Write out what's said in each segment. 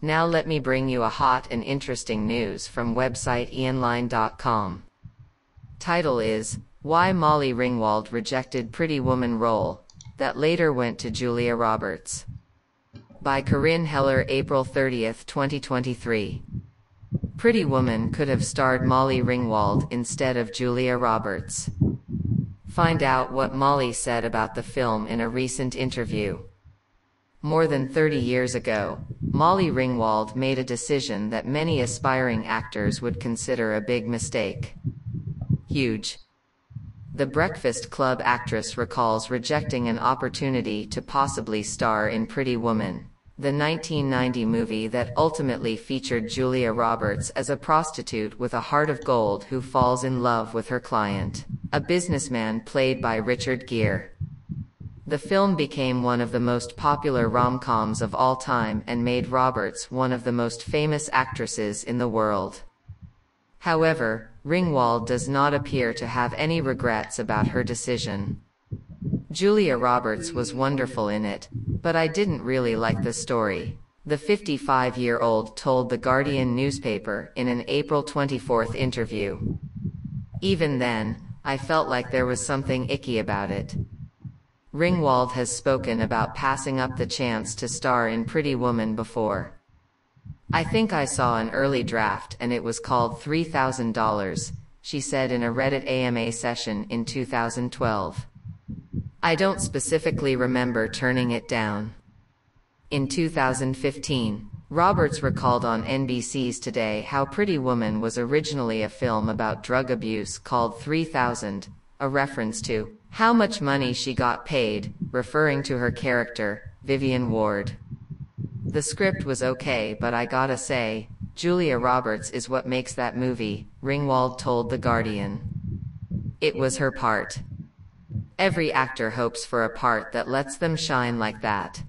Now let me bring you a hot and interesting news from website eonline.com. Title is, Why Molly Ringwald Rejected Pretty Woman Role, that later went to Julia Roberts. By CORINNE Heller, April 30, 2023. Pretty Woman could have starred Molly Ringwald instead of Julia Roberts. Find out what Molly said about the film in a recent interview. More than 30 years ago, Molly Ringwald made a decision that many aspiring actors would consider a big mistake. Huge. The Breakfast Club actress recalls rejecting an opportunity to possibly star in Pretty Woman, the 1990 movie that ultimately featured Julia Roberts as a prostitute with a heart of gold who falls in love with her client, a businessman played by Richard Gere. The film became one of the most popular rom-coms of all time and made Roberts one of the most famous actresses in the world. However, Ringwald does not appear to have any regrets about her decision. Julia Roberts was wonderful in it, but I didn't really like the story, the 55-year-old told The Guardian newspaper in an April 24 interview. Even then, I felt like there was something icky about it. Ringwald has spoken about passing up the chance to star in Pretty Woman before. I think I saw an early draft and it was called $3,000, she said in a Reddit AMA session in 2012. I don't specifically remember turning it down. In 2015, Roberts recalled on NBC's Today how Pretty Woman was originally a film about drug abuse called 3000, a reference to how much money she got paid, referring to her character, Vivian Ward. The script was okay, but I gotta say, Julia Roberts is what makes that movie, Ringwald told The Guardian. It was her part. Every actor hopes for a part that lets them shine like that.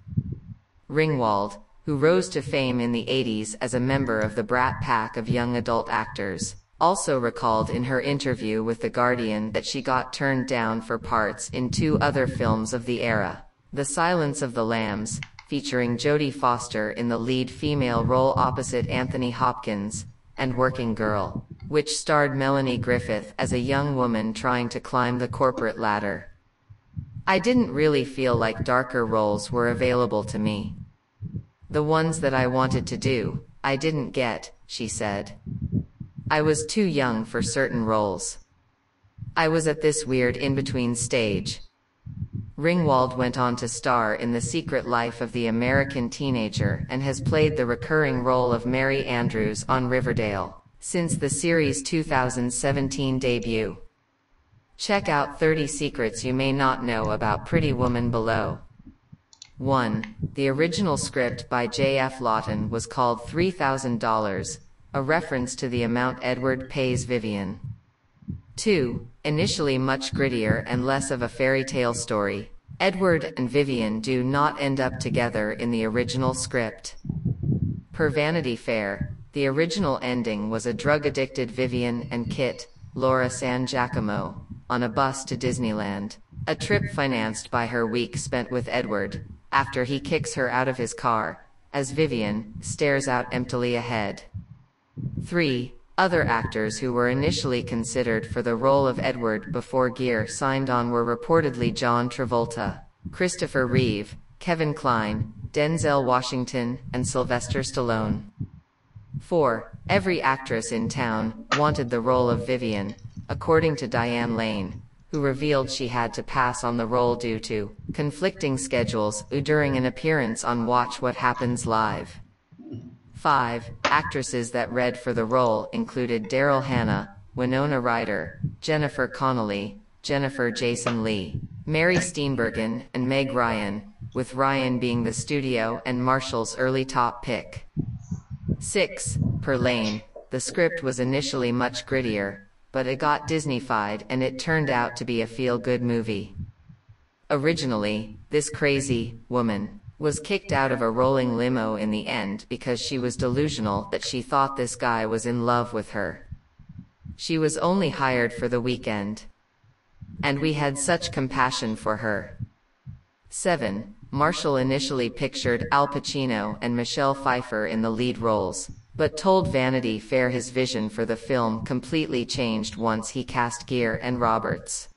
Ringwald, who rose to fame in the 80s as a member of the Brat Pack of young adult actors, also recalled in her interview with The Guardian that she got turned down for parts in two other films of the era, The Silence of the Lambs, featuring Jodie Foster in the lead female role opposite Anthony Hopkins, and Working Girl, which starred Melanie Griffith as a young woman trying to climb the corporate ladder. I didn't really feel like darker roles were available to me. The ones that I wanted to do, I didn't get, she said. I was too young for certain roles. I was at this weird in-between stage. Ringwald went on to star in The Secret Life of the American Teenager and has played the recurring role of Mary Andrews on Riverdale since the series' 2017 debut. Check out 30 secrets you may not know about Pretty Woman below. 1. The original script by J.F. Lawton was called $3,000, a reference to the amount Edward pays Vivian. 2. Initially much grittier and less of a fairy tale story, Edward and Vivian do not end up together in the original script. Per Vanity Fair, the original ending was a drug-addicted Vivian and Kit, Laura San Giacomo, on a bus to Disneyland, a trip financed by her week spent with Edward, after he kicks her out of his car, as Vivian stares out emptily ahead. 3. Other actors who were initially considered for the role of Edward before Gere signed on were reportedly John Travolta, Christopher Reeve, Kevin Kline, Denzel Washington, and Sylvester Stallone. 4. Every actress in town wanted the role of Vivian, according to Diane Lane, who revealed she had to pass on the role due to conflicting schedules during an appearance on Watch What Happens Live. 5. Actresses that read for the role included Daryl Hannah, Winona Ryder, Jennifer Connelly, Jennifer Jason Leigh, Mary Steenburgen, and Meg Ryan, with Ryan being the studio and Marshall's early top pick. 6. Per Lane, the script was initially much grittier, but it got Disney-fied and it turned out to be a feel-good movie. Originally, this crazy woman was kicked out of a rolling limo in the end because she was delusional that she thought this guy was in love with her. She was only hired for the weekend. And we had such compassion for her. 7. Marshall initially pictured Al Pacino and Michelle Pfeiffer in the lead roles, but told Vanity Fair his vision for the film completely changed once he cast Gere and Roberts.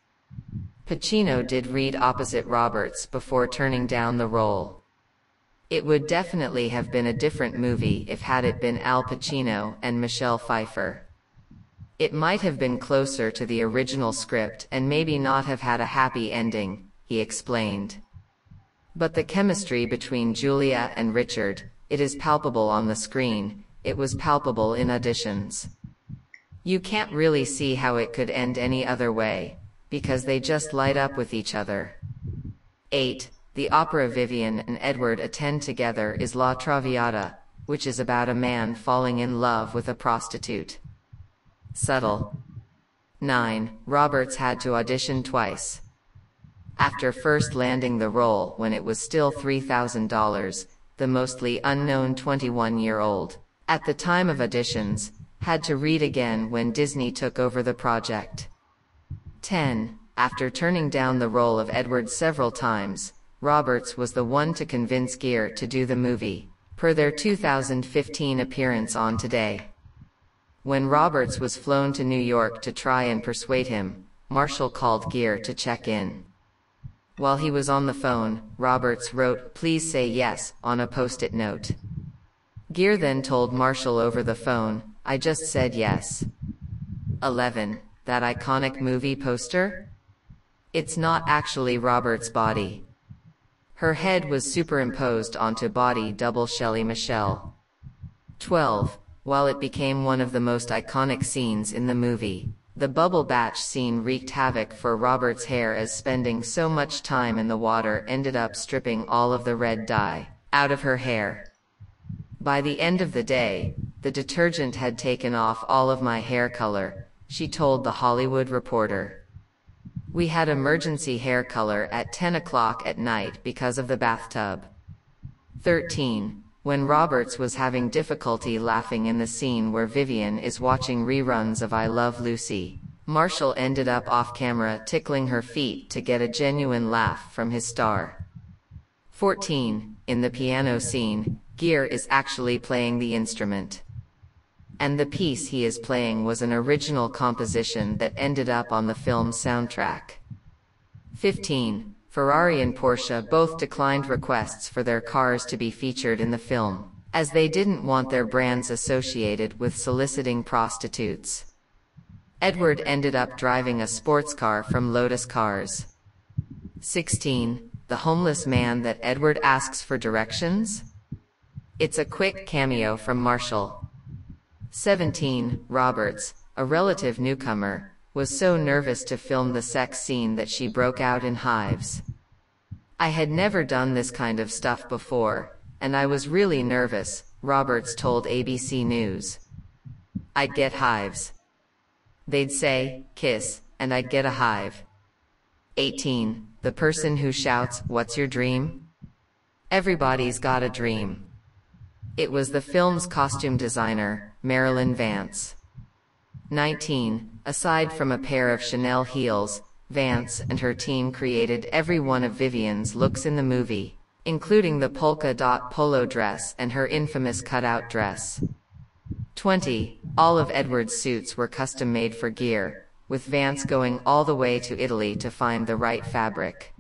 Pacino did read opposite Roberts before turning down the role. It would definitely have been a different movie if had it been Al Pacino and Michelle Pfeiffer. It might have been closer to the original script and maybe not have had a happy ending, he explained. But the chemistry between Julia and Richard, it is palpable on the screen, it was palpable in auditions. You can't really see how it could end any other way, because they just light up with each other. 8. The opera Vivian and Edward attend together is La Traviata, which is about a man falling in love with a prostitute. Subtle. 9. Roberts had to audition twice. After first landing the role when it was still $3,000, the mostly unknown 21-year-old, at the time of auditions, had to read again when Disney took over the project. 10. After turning down the role of Edward several times, Roberts was the one to convince Gere to do the movie, per their 2015 appearance on Today. When Roberts was flown to New York to try and persuade him, Marshall called Gere to check in. While he was on the phone, Roberts wrote, "Please say yes," on a post-it note. Gere then told Marshall over the phone, "I just said yes." 11. That iconic movie poster? It's not actually Roberts' body. Her head was superimposed onto body double Shelley Michelle. 12. While it became one of the most iconic scenes in the movie, the bubble bath scene wreaked havoc for Roberts' hair as spending so much time in the water ended up stripping all of the red dye out of her hair. By the end of the day, the detergent had taken off all of my hair color, she told The Hollywood Reporter. We had emergency hair color at 10 o'clock at night because of the bathtub. 13. When Roberts was having difficulty laughing in the scene where Vivian is watching reruns of I Love Lucy, Marshall ended up off camera tickling her feet to get a genuine laugh from his star. 14. In the piano scene, Gere is actually playing the instrument. And the piece he is playing was an original composition that ended up on the film's soundtrack. 15. Ferrari and Porsche both declined requests for their cars to be featured in the film, as they didn't want their brands associated with soliciting prostitutes. Edward ended up driving a sports car from Lotus Cars. 16. The homeless man that Edward asks for directions? It's a quick cameo from Marshall. 17. Roberts, a relative newcomer, was so nervous to film the sex scene that she broke out in hives. "I had never done this kind of stuff before, and I was really nervous," Roberts told ABC News. "I'd get hives. They'd say, 'kiss,' and I'd get a hive." 18. The person who shouts, "What's your dream?" Everybody's got a dream. It was the film's costume designer, Marilyn Vance. 19. Aside from a pair of Chanel heels, Vance and her team created every one of Vivian's looks in the movie, including the polka dot polo dress and her infamous cutout dress. 20. All of Edward's suits were custom made for Gere, with Vance going all the way to Italy to find the right fabric.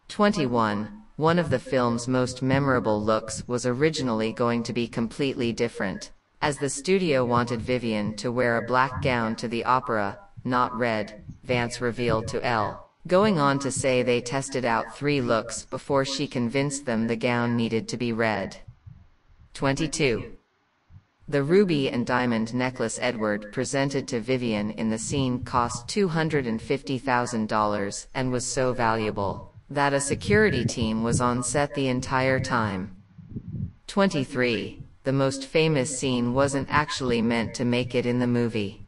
21. One of the film's most memorable looks was originally going to be completely different, as the studio wanted Vivian to wear a black gown to the opera, not red, Vance revealed to Elle, going on to say they tested out 3 looks before she convinced them the gown needed to be red. 22. The ruby and diamond necklace Edward presented to Vivian in the scene cost $250,000 and was so valuable that a security team was on set the entire time. 23. The most famous scene wasn't actually meant to make it in the movie.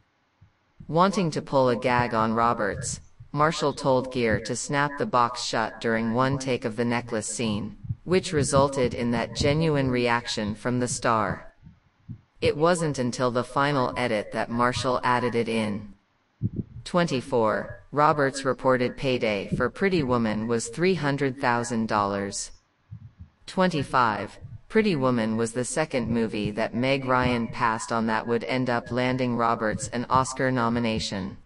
Wanting to pull a gag on Roberts, Marshall told Gere to snap the box shut during one take of the necklace scene, which resulted in that genuine reaction from the star. It wasn't until the final edit that Marshall added it in. 24. Roberts' reported payday for Pretty Woman was $300,000. 25. Pretty Woman was the second movie that Meg Ryan passed on that would end up landing Roberts an Oscar nomination.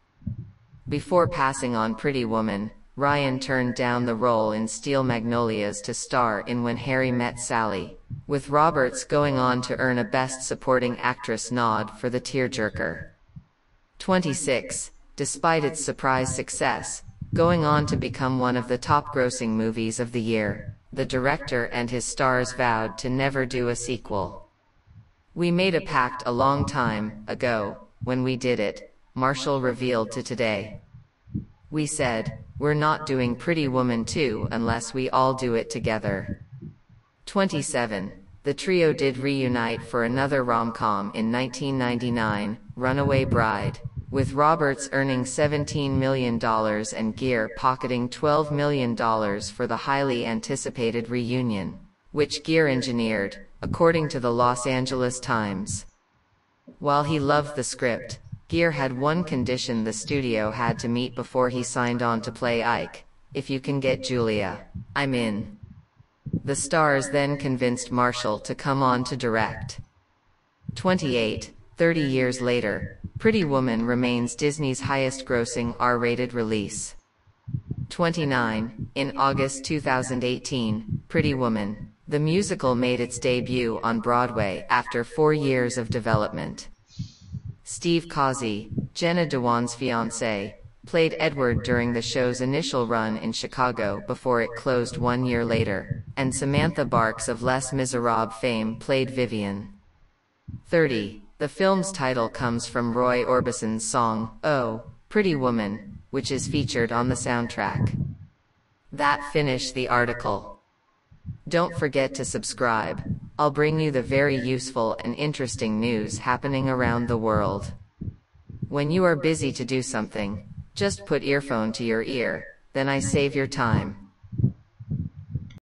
Before passing on Pretty Woman, Ryan turned down the role in Steel Magnolias to star in When Harry Met Sally, with Roberts going on to earn a Best Supporting Actress nod for the tearjerker. 26. Despite its surprise success, going on to become one of the top-grossing movies of the year, the director and his stars vowed to never do a sequel. "We made a pact a long time ago, when we did it," Marshall revealed to Today. "We said, we're not doing Pretty Woman 2 unless we all do it together." 27. The trio did reunite for another rom-com in 1999, Runaway Bride, with Roberts earning $17 million and Gere pocketing $12 million for the highly anticipated reunion, which Gere engineered, according to the Los Angeles Times. While he loved the script, Gere had one condition the studio had to meet before he signed on to play Ike: "If you can get Julia, I'm in." The stars then convinced Marshall to come on to direct. 28. 30 years later, Pretty Woman remains Disney's highest-grossing R-rated release. 29. In August 2018, Pretty Woman, the musical, made its debut on Broadway after 4 years of development. Steve Causey, Jenna Dewan's fiancé, played Edward during the show's initial run in Chicago before it closed 1 year later, and Samantha Barks of Les Miserables fame played Vivian. 30. The film's title comes from Roy Orbison's song, "Oh, Pretty Woman," which is featured on the soundtrack. That finished the article. Don't forget to subscribe. I'll bring you the very useful and interesting news happening around the world. When you are busy to do something, just put earphone to your ear, then I save your time.